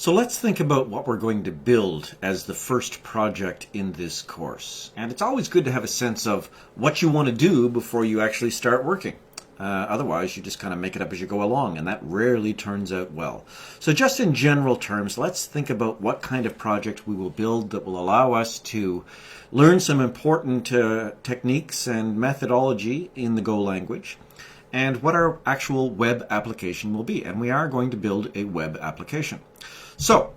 So let's think about what we're going to build as the first project in this course. And it's always good to have a sense of what you want to do before you actually start working. Otherwise, you just kind of make it up as you go along, and that rarely turns out well. So just in general terms, let's think about what kind of project we will build that will allow us to learn some important techniques and methodology in the Go language, and what our actual web application will be. And we are going to build a web application. So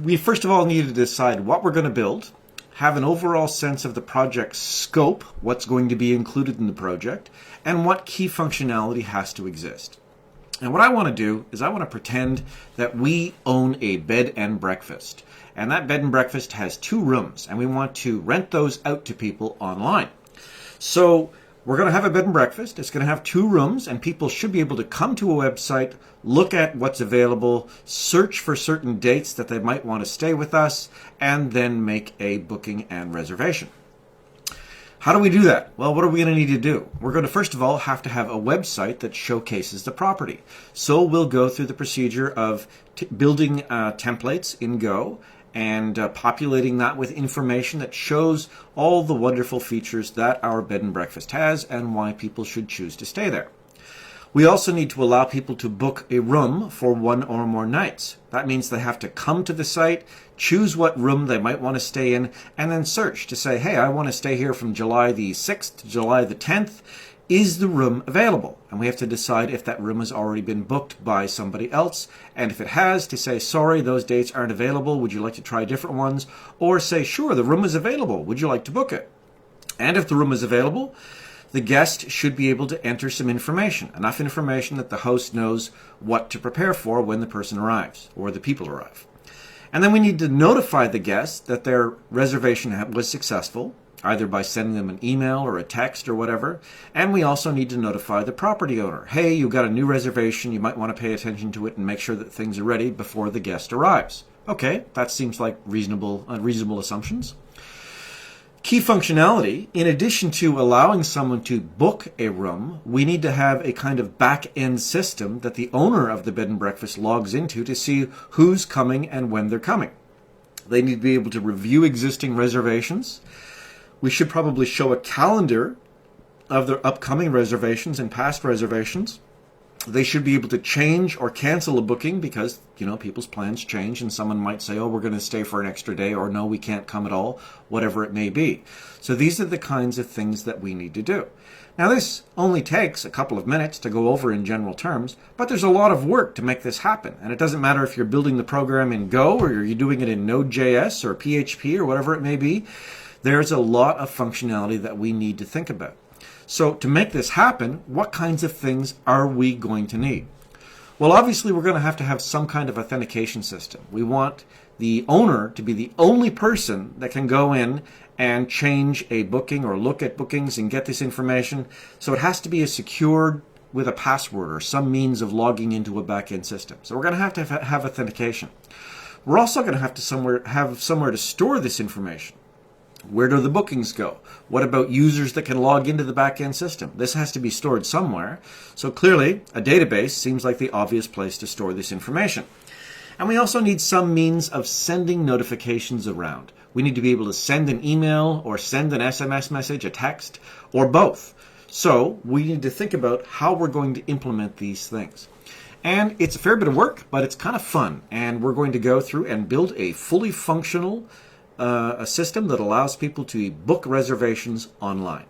we first of all need to decide what we're going to build, have an overall sense of the project scope, what's going to be included in the project, and what key functionality has to exist. And what I want to do is I want to pretend that we own a bed and breakfast. And that bed and breakfast has 2 rooms, and we want to rent those out to people online. So we're going to have a bed and breakfast. It's going to have 2 rooms, and people should be able to come to a website, look at what's available, search for certain dates that they might want to stay with us, and then make a booking and reservation. How do we do that? Well, what are we going to need to do? We're going to first of all have to have a website that showcases the property. So we'll go through the procedure of building templates in Go and populating that with information that shows all the wonderful features that our bed and breakfast has and why people should choose to stay there. We also need to allow people to book a room for 1 or more nights. That means they have to come to the site, choose what room they might want to stay in, and then search to say, hey, I want to stay here from July the 6th to July the 10th. Is the room available? And we have to decide if that room has already been booked by somebody else. And if it has, to say, sorry, those dates aren't available. Would you like to try different ones? Or say, sure, the room is available. Would you like to book it? And if the room is available, the guest should be able to enter some information, enough information that the host knows what to prepare for when the person arrives or the people arrive. And then we need to notify the guest that their reservation was successful, either by sending them an email or a text or whatever. And we also need to notify the property owner. Hey, you got a new reservation. You might want to pay attention to it and make sure that things are ready before the guest arrives. Okay, that seems like reasonable assumptions. Key functionality, in addition to allowing someone to book a room, we need to have a kind of back-end system that the owner of the bed and breakfast logs into to see who's coming and when they're coming. They need to be able to review existing reservations. We should probably show a calendar of their upcoming reservations and past reservations. They should be able to change or cancel a booking because, people's plans change and someone might say, oh, we're going to stay for an extra day, or no, we can't come at all, whatever it may be. So these are the kinds of things that we need to do. Now, this only takes a couple of minutes to go over in general terms, but there's a lot of work to make this happen. And it doesn't matter if you're building the program in Go or you're doing it in Node.js or PHP or whatever it may be. There's a lot of functionality that we need to think about. So to make this happen, what kinds of things are we going to need? Well, obviously, we're going to have some kind of authentication system. We want the owner to be the only person that can go in and change a booking or look at bookings and get this information. So it has to be secured with a password or some means of logging into a back-end system. So we're going to have authentication. We're also going to have somewhere to store this information. Where do the bookings go? What about users that can log into the back-end system? This has to be stored somewhere. So clearly, a database seems like the obvious place to store this information. And we also need some means of sending notifications around. We need to be able to send an email or send an SMS message, a text, or both. So we need to think about how we're going to implement these things. And it's a fair bit of work, but it's kind of fun. And we're going to go through and build a fully functional a system that allows people to book reservations online.